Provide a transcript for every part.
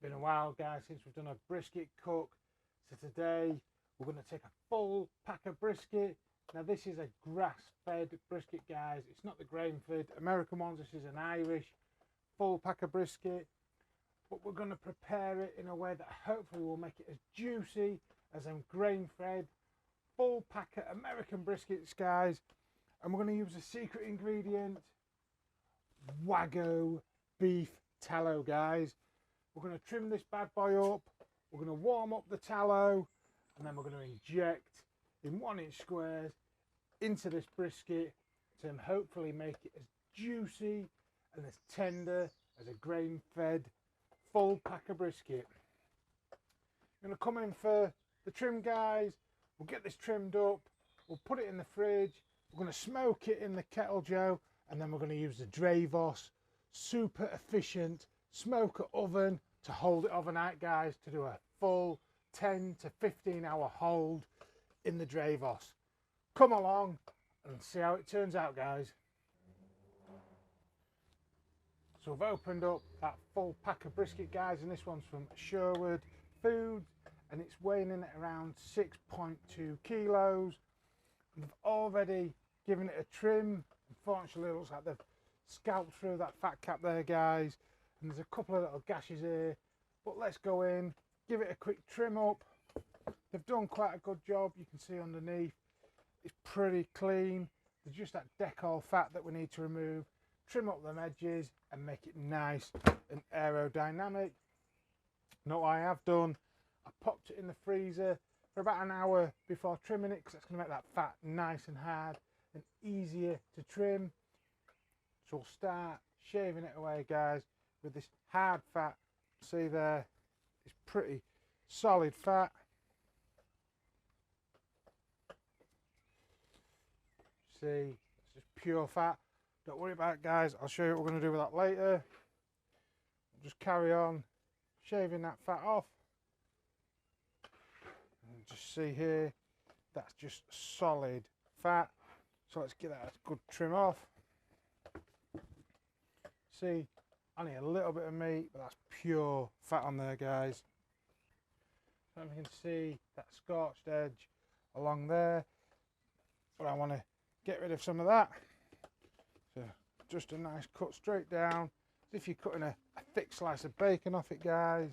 Been a while, guys, since we've done a brisket cook. So today we're going to take a full pack of brisket. Now this is a grass-fed brisket, guys. It's not the grain-fed American ones. This is an Irish full pack of brisket. But we're going to prepare it in a way that hopefully will make it as juicy as a grain-fed full pack of American briskets, guys. And we're going to use a secret ingredient, Wagyu beef tallow, guys. We're going to trim this bad boy up, we're going to warm up the tallow, and then we're going to inject in 1-inch squares into this brisket to hopefully make it as juicy and as tender as a grain-fed full pack of brisket. I'm going to come in for the trim, guys. We'll get this trimmed up, we'll put it in the fridge, we're going to smoke it in the Kettle Joe, and then we're going to use the Drevos super efficient smoker oven to hold it overnight, guys, to do a full 10 to 15 hour hold in the Drevos. Come along and see how it turns out, guys. So we've opened up that full pack of brisket, guys, and this one's from Sherwood Foods, and it's weighing in at around 6.2 kilos. We've already given it a trim. Unfortunately, it looks like they've scalped through that fat cap there, guys, and there's a couple of little gashes here, but let's go in, give it a quick trim up. They've done quite a good job. You can see underneath it's pretty clean. There's just that decal fat that we need to remove, trim up them edges and make it nice and aerodynamic. Now what I have done, I popped it in the freezer for about an hour before trimming it, because that's going to make that fat nice and hard and easier to trim. So we'll start shaving it away, guys, with this hard fat. See there, it's pretty solid fat. See, it's just pure fat. Don't worry about it, guys. I'll show you what we're going to do with that later. We'll just carry on shaving that fat off. And just see here, that's just solid fat. So let's get that good trim off. See, only a little bit of meat, but that's pure fat on there, guys. So you can see that scorched edge along there, but I want to get rid of some of that. So just a nice cut straight down, as if you're cutting a thick slice of bacon off it, guys.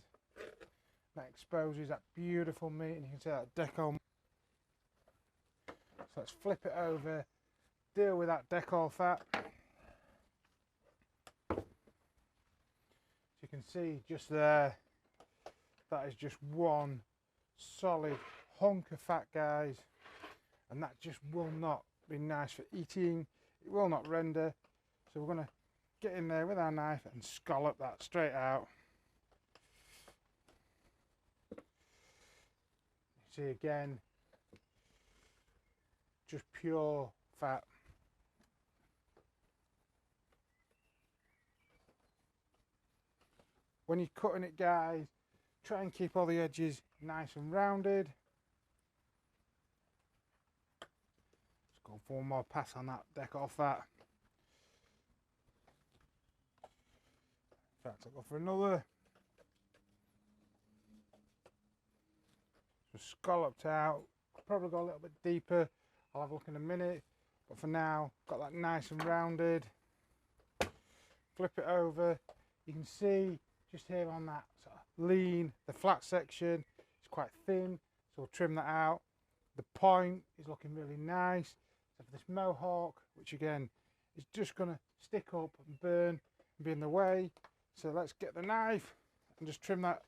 That exposes that beautiful meat, and you can see that decal. So let's flip it over, deal with that decal fat. You can see just there, that is just one solid hunk of fat, guys, and that just will not be nice for eating. It will not render. So we're going to get in there with our knife and scallop that straight out. See again, just pure fat. When you're cutting it, guys, try and keep all the edges nice and rounded. Let's go for one more pass on that decal fat. In fact, I'll go for another. So scalloped out. I'll probably go a little bit deeper. I'll have a look in a minute. But for now, got that nice and rounded. Flip it over. You can see just here on that sort of lean, the flat section is quite thin, so we'll trim that out. The point is looking really nice. So for this mohawk, which again is just going to stick up and burn and be in the way, so let's get the knife and just trim that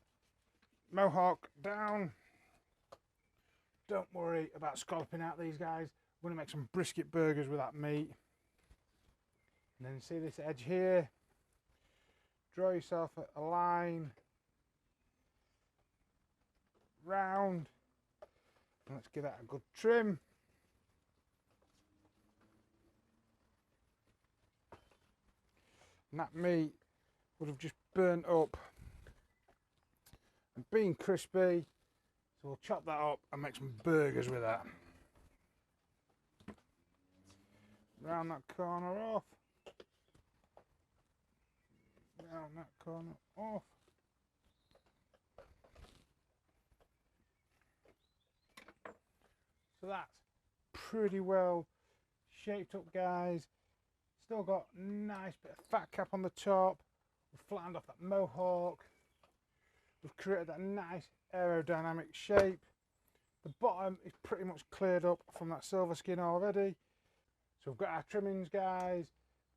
mohawk down. Don't worry about scalloping out these, guys. We're going to make some brisket burgers with that meat. And then see this edge here, draw yourself a line round, and let's give that a good trim. And that meat would have just burnt up and been crispy, so we'll chop that up and make some burgers with that. Round that corner off. Round that corner off. that's pretty well shaped up, guys. Still got a nice bit of fat cap on the top. We've flattened off that mohawk. We've created that nice aerodynamic shape. The bottom is pretty much cleared up from that silver skin already. So we've got our trimmings, guys.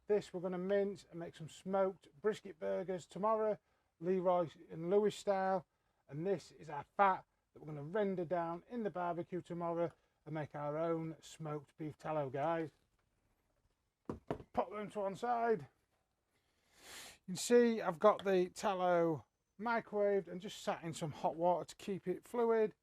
This we're going to mince and make some smoked brisket burgers tomorrow, Leroy and Lewis style. And this is our fat that we're going to render down in the barbecue tomorrow and make our own smoked beef tallow, guys. Pop them to one side. You can see I've got the tallow microwaved and just sat in some hot water to keep it fluid.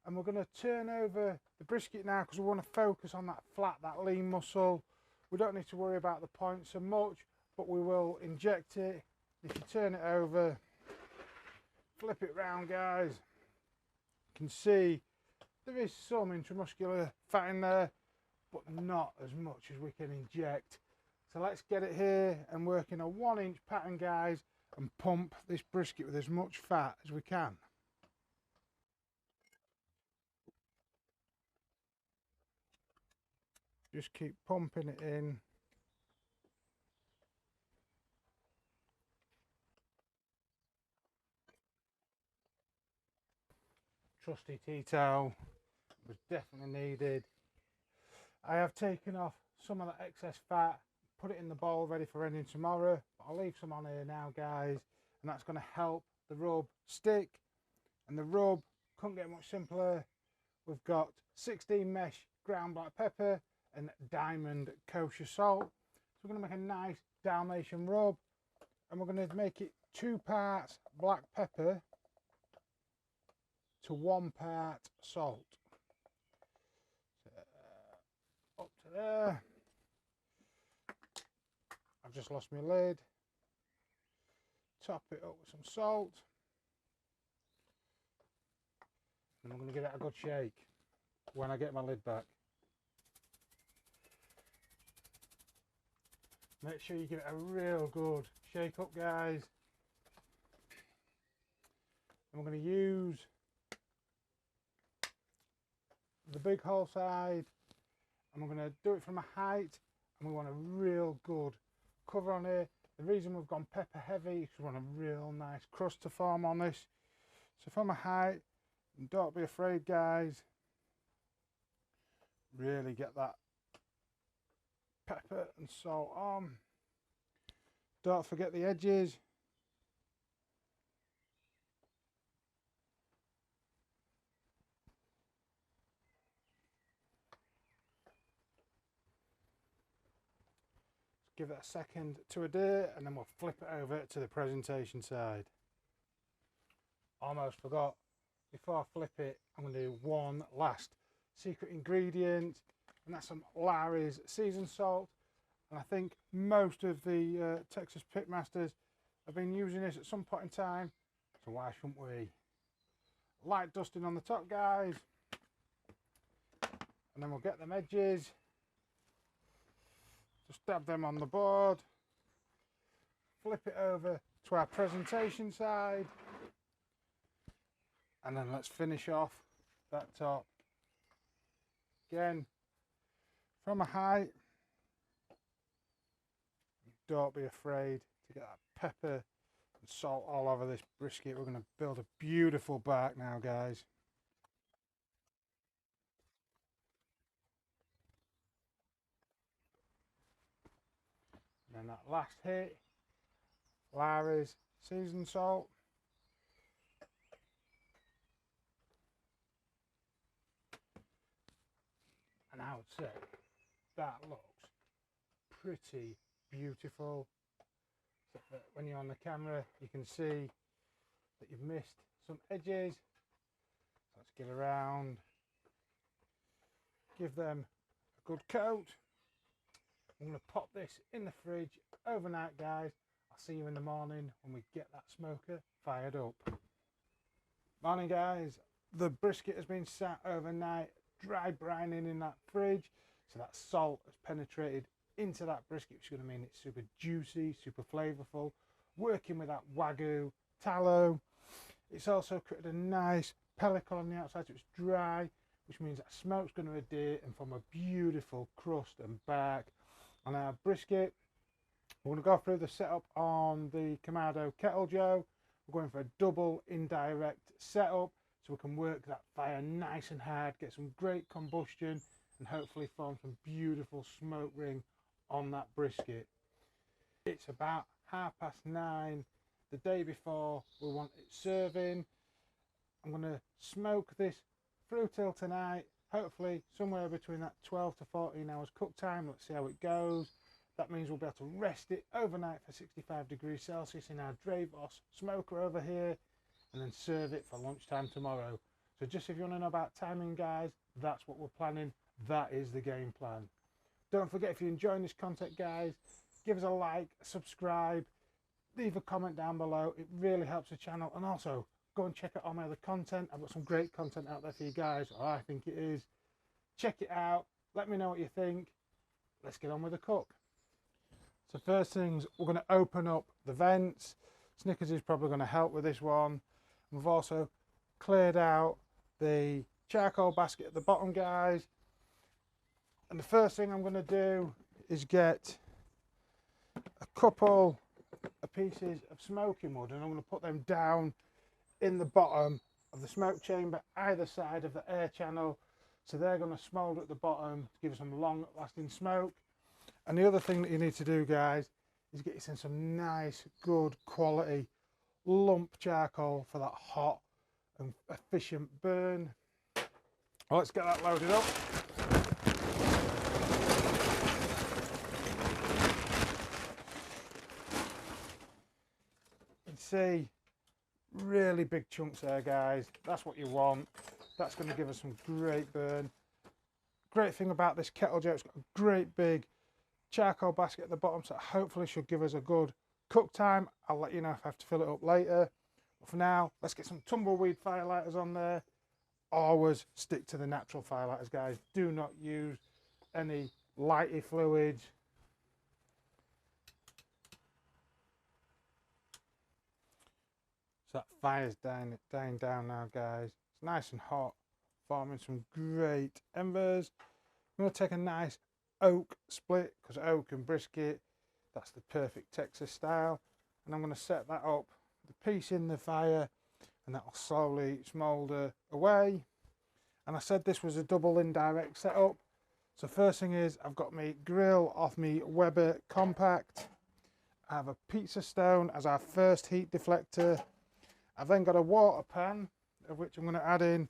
And we're going to turn over the brisket now because we want to focus on that flat, that lean muscle. We don't need to worry about the point so much, but we will inject it. If you turn it over, flip it round, guys, you can see there is some intramuscular fat in there, but not as much as we can inject. So let's get it here and work in a 1-inch pattern, guys, and pump this brisket with as much fat as we can. Just keep pumping it in. Trusty tea towel was definitely needed. I have taken off some of that excess fat, put it in the bowl ready for rendering tomorrow. I'll leave some on here now, guys, and that's going to help the rub stick. And the rub couldn't get much simpler. We've got 16 mesh ground black pepper and diamond kosher salt. So we're going to make a nice Dalmatian rub, and we're going to make it 2 parts black pepper to 1 part salt. So, up to there. I've just lost my lid. Top it up with some salt. And I'm going to give it a good shake when I get my lid back. Make sure you give it a real good shake up, guys. And we're going to use the big hole side, and we're going to do it from a height, and we want a real good cover on here. The reason we've gone pepper heavy is we want a real nice crust to form on this. So from a height, and don't be afraid, guys, really get that pepper and salt on. Don't forget the edges. Give it a second to adhere, and then we'll flip it over to the presentation side. Almost forgot, before I flip it, I'm going to do one last secret ingredient, and that's some Larry's seasoned salt. And I think most of the Texas pitmasters have been using this at some point in time, so why shouldn't we? Light dusting on the top, guys, and then we'll get them edges. Just dab them on the board, flip it over to our presentation side, and then let's finish off that top. Again, from a height, don't be afraid to get that pepper and salt all over this brisket. We're going to build a beautiful bark now, guys. And that last hit, Larry's seasoned salt. And I would say that looks pretty beautiful. Except that when you're on the camera, you can see that you've missed some edges. So let's get around, give them a good coat. I'm going to pop this in the fridge overnight, guys. I'll see you in the morning when we get that smoker fired up. Morning, guys. The brisket has been sat overnight, dry brining in that fridge, so that salt has penetrated into that brisket, which is going to mean it's super juicy, super flavourful. Working with that Wagyu tallow. It's also created a nice pellicle on the outside, so it's dry. which means that smoke's going to adhere and form a beautiful crust and bark on our brisket. We're going to go through the setup on the Kamado Kettle Joe. We're going for a double indirect setup so we can work that fire nice and hard, get some great combustion, and hopefully form some beautiful smoke ring on that brisket. It's about 9:30 the day before we want it serving. I'm going to smoke this through till tonight, hopefully somewhere between that 12 to 14 hours cook time. Let's see how it goes. That means we'll be able to rest it overnight for 65 degrees Celsius in our Drevos smoker over here, and then serve it for lunchtime tomorrow. So just if you want to know about timing, guys, that's what we're planning. That is the game plan. Don't forget, if you're enjoying this content, guys, give us a like, subscribe, leave a comment down below. It really helps the channel. And also go and check out all my other content. I've got some great content out there for you guys, or I think it is. Check it out, let me know what you think. Let's get on with the cook. So first things, we're going to open up the vents. Snickers is probably going to help with this one. We've also cleared out the charcoal basket at the bottom, guys. And the first thing I'm going to do is get a couple of pieces of smoking wood, and I'm going to put them down in the bottom of the smoke chamber, either side of the air channel. So they're going to smoulder at the bottom to give us some long lasting smoke. And the other thing that you need to do, guys, is get yourself some nice, good quality lump charcoal for that hot and efficient burn. Well, let's get that loaded up. You can see really big chunks there, guys. That's what you want. That's going to give us some great burn. Great thing about this Kettle Joe, it's got a great big charcoal basket at the bottom, so hopefully should give us a good cook time. I'll let you know if I have to fill it up later. But for now, let's get some tumbleweed firelighters on there. Always stick to the natural firelighters, guys. Do not use any lighty fluids. So that fire's dying down now, guys. It's nice and hot, forming some great embers. I'm going to take a nice oak split, because oak and brisket, that's the perfect Texas style, and I'm going to set that up, the piece in the fire, and that will slowly smoulder away. And I said this was a double indirect setup. So first thing is, I've got my grill off my Weber Compact. I have a pizza stone as our first heat deflector. I've then got a water pan, of which I'm going to add in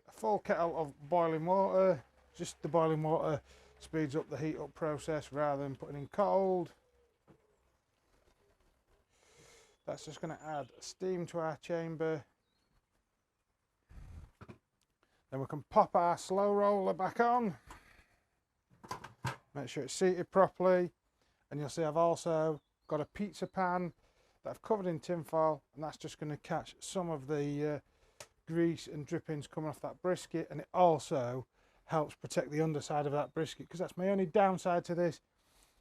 a full kettle of boiling water. Just the boiling water speeds up the heat up process rather than putting in cold. That's just going to add steam to our chamber. Then we can pop our slow roller back on. Make sure it's seated properly. And you'll see I've also got a pizza pan that I've covered in tin foil, and that's just going to catch some of the grease and drippings coming off that brisket, and it also helps protect the underside of that brisket, because that's my only downside to this.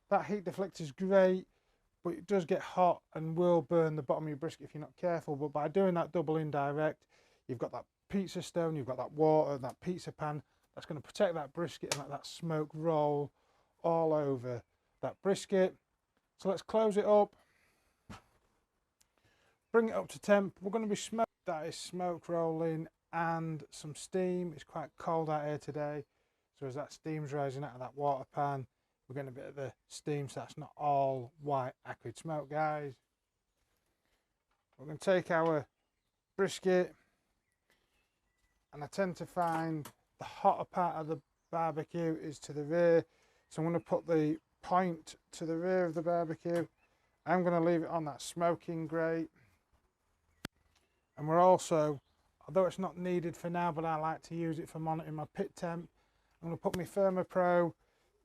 That heat deflector is great, but it does get hot and will burn the bottom of your brisket if you're not careful. But by doing that double indirect, you've got that pizza stone, you've got that water, that pizza pan, that's going to protect that brisket and let that smoke roll all over that brisket. So let's close it up, bring it up to temp. We're going to be smoke. That is smoke rolling and some steam. It's quite cold out here today, so as that steam's rising out of that water pan, we're getting a bit of the steam, so that's not all white acrid smoke, guys. We're going to take our brisket, and I tend to find the hotter part of the barbecue is to the rear, so I'm going to put the point to the rear of the barbecue. I'm going to leave it on that smoking grate, and we're also, although it's not needed for now, but I like to use it for monitoring my pit temp, I'm going to put my ThermoPro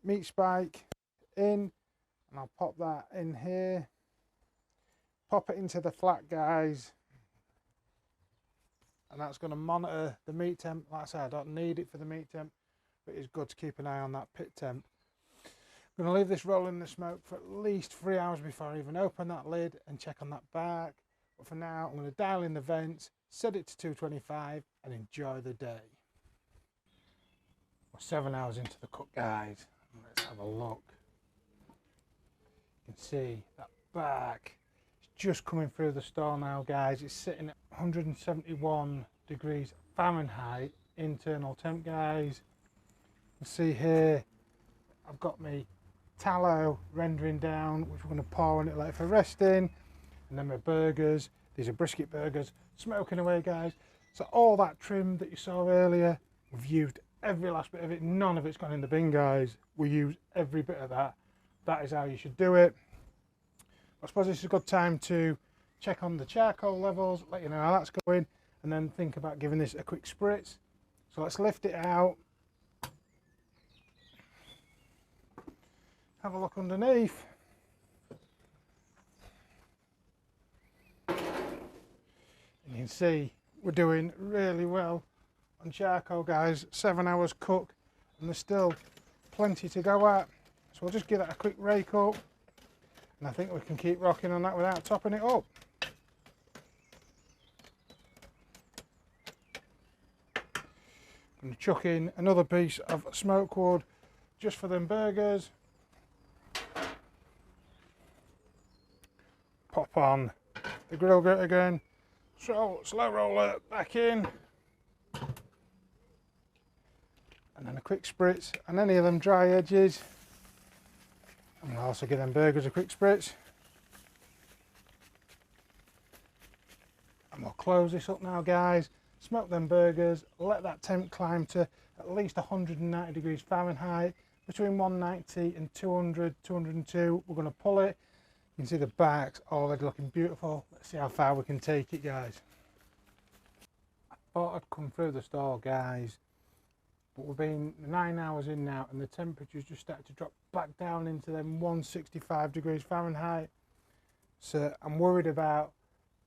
meat spike in, and I'll pop that in here, pop it into the flat, guys, and that's going to monitor the meat temp. Like I said, I don't need it for the meat temp, but it's good to keep an eye on that pit temp. I'm going to leave this rolling in the smoke for at least 3 hours before I even open that lid and check on that bark. But for now, I'm going to dial in the vents, set it to 225 and enjoy the day. We're 7 hours into the cook, guys. Let's have a look. You can see that back. It's just coming through the stall now, guys. It's sitting at 171 degrees Fahrenheit internal temp, guys. You can see here I've got my tallow rendering down, which we're going to pour on it later for resting. And then my burgers, these are brisket burgers, smoking away, guys. So all that trim that you saw earlier, we've used every last bit of it. None of it's gone in the bin, guys. We use every bit of that. That is how you should do it. I suppose this is a good time to check on the charcoal levels, let you know how that's going, and then think about giving this a quick spritz. So let's lift it out. Have a look underneath. And you can see we're doing really well on charcoal, guys. 7 hours cook and there's still plenty to go at. So we'll just give that a quick rake up. And I think we can keep rocking on that without topping it up. I'm going to chuck in another piece of smoke wood just for them burgers. Pop on the grill grit again. So slow roller back in. And then a quick spritz on any of them dry edges. And we'll also give them burgers a quick spritz. And we'll close this up now, guys. Smoke them burgers, let that temp climb to at least 190 degrees Fahrenheit, between 190 and 200, 202. We're going to pull it. You can see the back's already looking beautiful. Let's see how far we can take it, guys. I thought I'd come through the stall, guys, but we've been 9 hours in now and the temperature's just started to drop back down into them 165 degrees Fahrenheit. So I'm worried about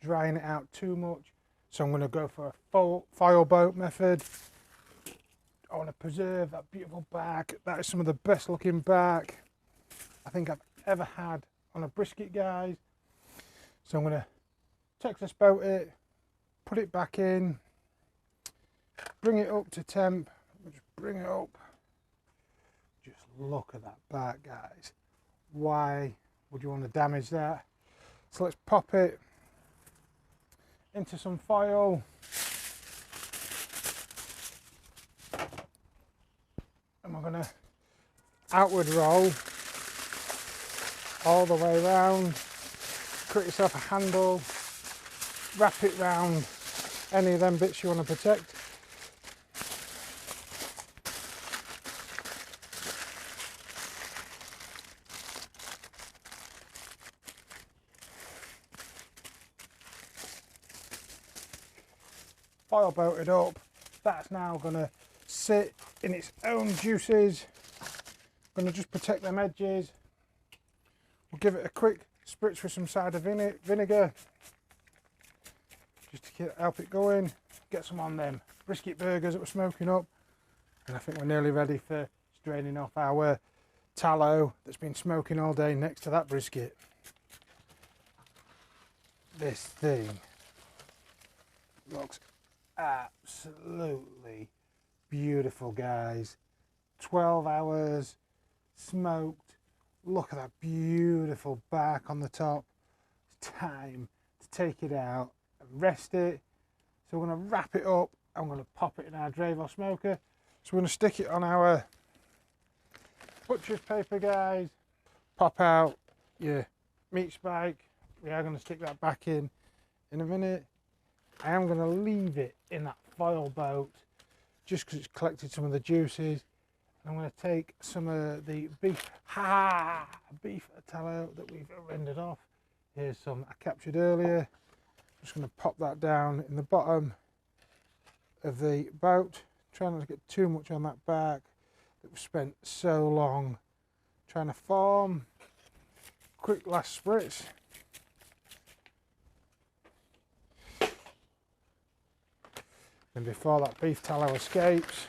drying it out too much. So I'm going to go for a full foil boat method. I want to preserve that beautiful back. That is some of the best looking back I think I've ever had on a brisket, guys. So I'm going to Texas boat it, put it back in, bring it up to temp. Just bring it up. Just look at that back, guys. Why would you want to damage that? So let's pop it into some foil. And we're going to outward roll all the way around. Cut yourself a handle, wrap it round any of them bits you want to protect. Foil bolted up. That's now going to sit in its own juices. Going to just protect them edges. We'll give it a quick spritz with some cider vinegar just to help it going. Get some on them brisket burgers that we're smoking up, and I think we're nearly ready for draining off our tallow that's been smoking all day next to that brisket. This thing looks absolutely beautiful, guys. 12 hours smoked. Look at that beautiful back on the top. It's time to take it out and rest it. So we're going to wrap it up. I'm going to pop it in our Drevos smoker. So we're going to stick it on our butcher's paper, guys. Pop out your meat spike. We are going to stick that back in a minute. I am going to leave it in that foil boat just because it's collected some of the juices. I'm going to take some of the beef tallow that we've rendered off. Here's some I captured earlier. I'm just going to pop that down in the bottom of the boat. Try not to get too much on that back that we've spent so long trying to form. Quick last spritz. And before that beef tallow escapes,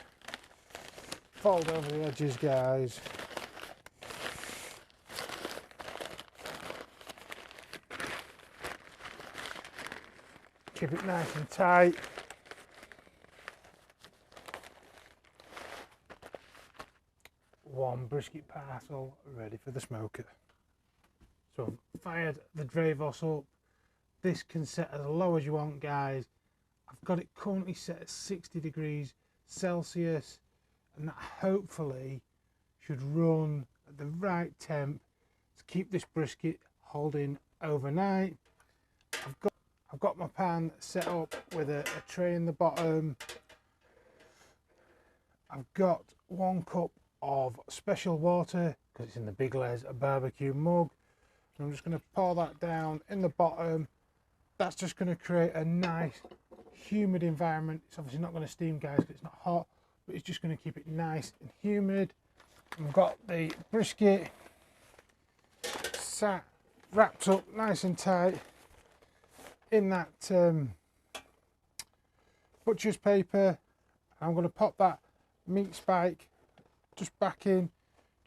fold over the edges, guys. keep it nice and tight. One brisket parcel ready for the smoker. So I've fired the Drevos up. This can set as low as you want, guys. I've got it currently set at 60 degrees Celsius, and that hopefully should run at the right temp to keep this brisket holding overnight. I've got my pan set up with a tray in the bottom. I've got 1 cup of special water because it's in the Big Les barbecue mug. So I'm just going to pour that down in the bottom. That's just going to create a nice humid environment. It's obviously not going to steam, guys, because it's not hot, but it's just going to keep it nice and humid. I've got the brisket sat wrapped up nice and tight in that butcher's paper. I'm going to pop that meat spike just back in,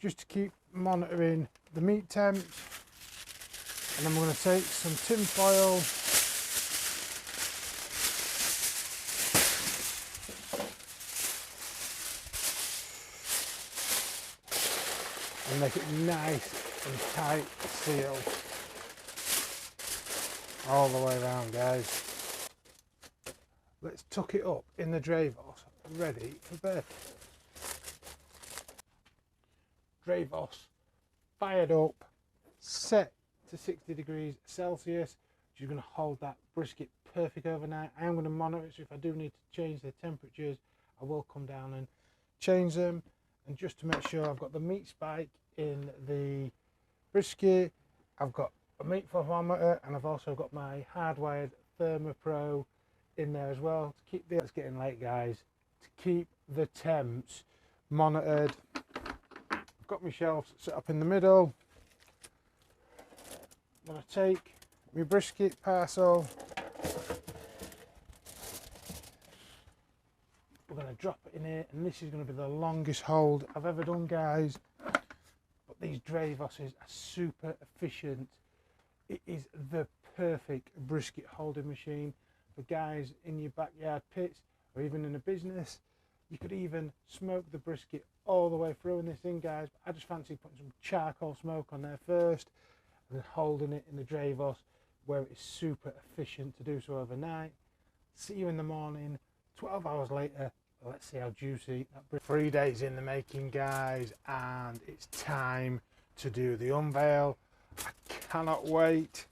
just to keep monitoring the meat temp. And then I'm going to take some tin foil and make it nice and tight seal all the way around, guys. Let's tuck it up in the Drevos, ready for bed. Drevos fired up, set to 60 degrees Celsius, which is going to hold that brisket perfect overnight. I am going to monitor it, so if I do need to change the temperatures, I will come down and change them. And just to make sure I've got the meat spike in the brisket, I've got a meat thermometer, and I've also got my hardwired Thermometer in there as well to keep the, it's getting late, guys, to keep the temps monitored. I've got my shelves set up in the middle. I'm going to take my brisket parcel. We're going to drop it in here, and this is going to be the longest hold I've ever done, guys. But these Drevoses are super efficient. It is the perfect brisket holding machine for guys in your backyard pits or even in a business. You could even smoke the brisket all the way through in this thing, guys. But I just fancy putting some charcoal smoke on there first and then holding it in the Drevos, where it is super efficient to do so overnight. See you in the morning, 12 hours later. Let's see how juicy that brisket. 3 days in the making, guys, and it's time to do the unveil. I cannot wait.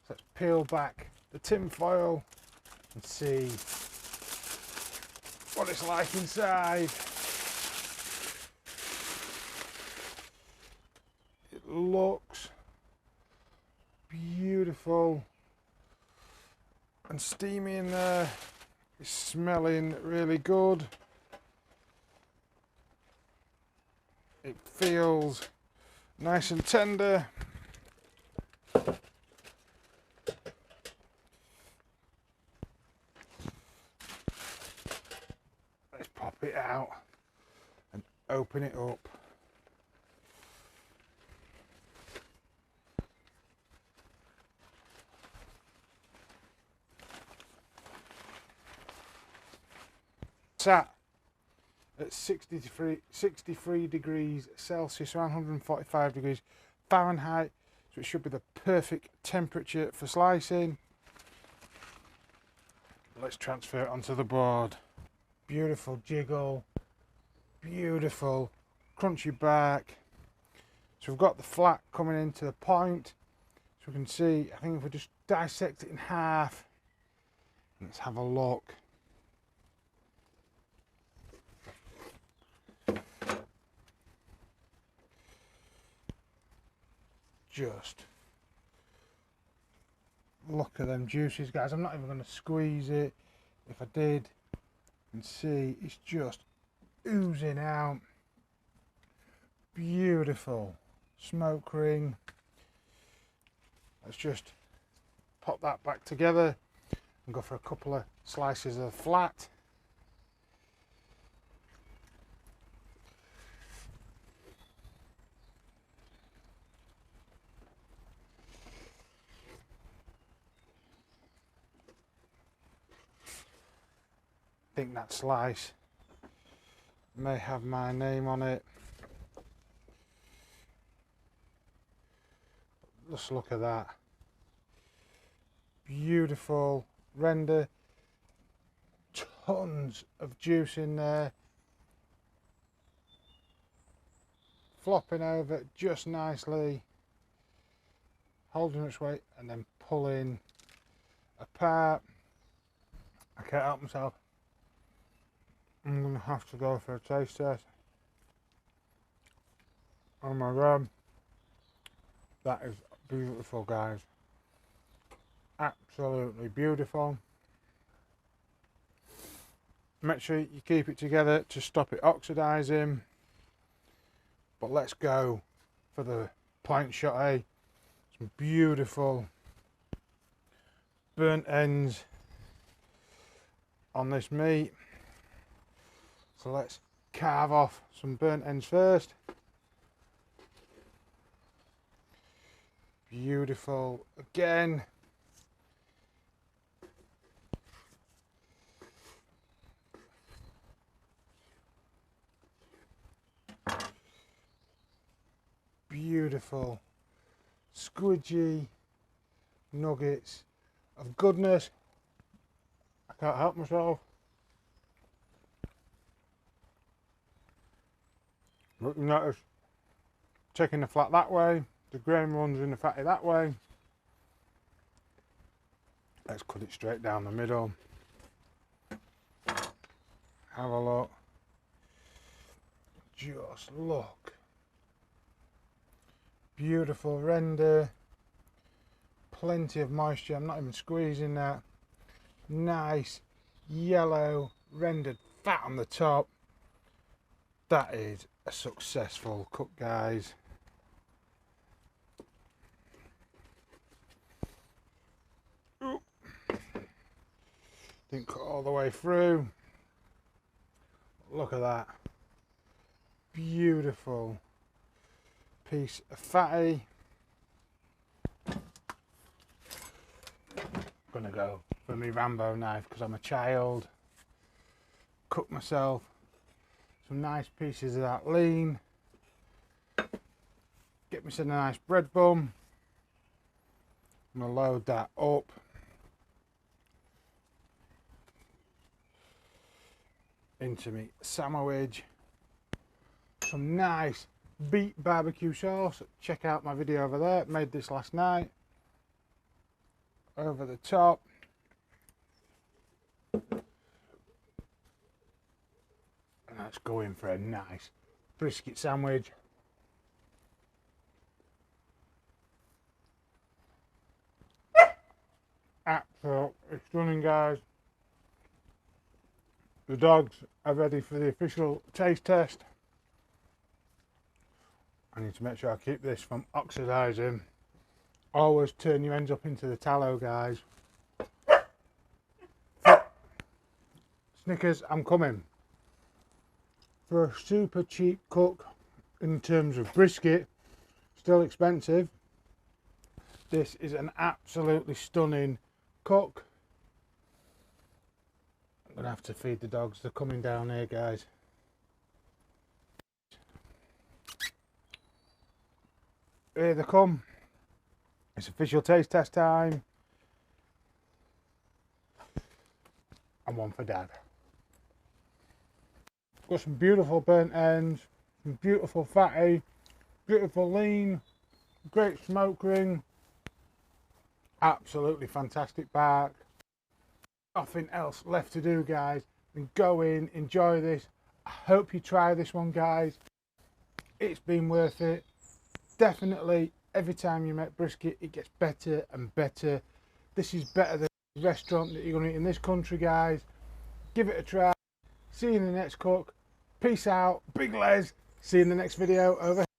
Let's peel back the tin foil and see what it's like inside. It looks beautiful and steamy in there. It's smelling really good. It feels nice and tender. Let's pop it out and open it up. Sat at 63 degrees Celsius, around 145 degrees Fahrenheit, so it should be the perfect temperature for slicing. Let's transfer it onto the board. Beautiful jiggle, beautiful crunchy bark. So we've got the flat coming into the point, so we can see, I think if we just dissect it in half, let's have a look. Just look at them juices, guys. I'm not even going to squeeze it. If I did, you can see it's just oozing out. Beautiful smoke ring. Let's just pop that back together and go for a couple of slices of flat. I think that slice may have my name on it. Just look at that. Beautiful render. Tons of juice in there. Flopping over just nicely. Holding its weight and then pulling apart. I can't help myself. I'm going to have to go for a taste test. Oh my god. That is beautiful, guys. Absolutely beautiful. Make sure you keep it together to stop it oxidizing. But let's go for the point shot, eh? Some beautiful burnt ends on this meat. So let's carve off some burnt ends first. Beautiful again. Beautiful squidgy nuggets of goodness. I can't help myself. Look, you notice taking the flat that way, the grain runs in the fatty that way. Let's cut it straight down the middle. Have a look. Just look. Beautiful render. Plenty of moisture. I'm not even squeezing that. Nice yellow rendered fat on the top. That is a successful cook, guys. Ooh. Didn't cut all the way through. Look at that. Beautiful piece of fatty. Gonna go for my Rambo knife because I'm a child. Cook myself some nice pieces of that lean. Get me some nice bread bun. I'm gonna load that up. Into me sandwich. Some nice beet barbecue sauce. Check out my video over there. Made this last night. Over the top. And let's go in for a nice brisket sandwich. Absolutely stunning, guys. The dogs are ready for the official taste test. I need to make sure I keep this from oxidizing. Always turn your ends up into the tallow, guys. Snickers, I'm coming. For a super cheap cook in terms of brisket, still expensive, this is an absolutely stunning cook. I'm gonna have to feed the dogs. They're coming down here, guys. Here they come. It's official taste test time. And one for Dad. Got some beautiful burnt ends, some beautiful fatty, beautiful lean, great smoke ring. Absolutely fantastic bark. Nothing else left to do, guys, than go in, enjoy this. I hope you try this one, guys. It's been worth it. Definitely, every time you make brisket, it gets better and better. This is better than the restaurant that you're going to eat in this country, guys. Give it a try. See you in the next cook. Peace out. Big Les. See you in the next video. Over.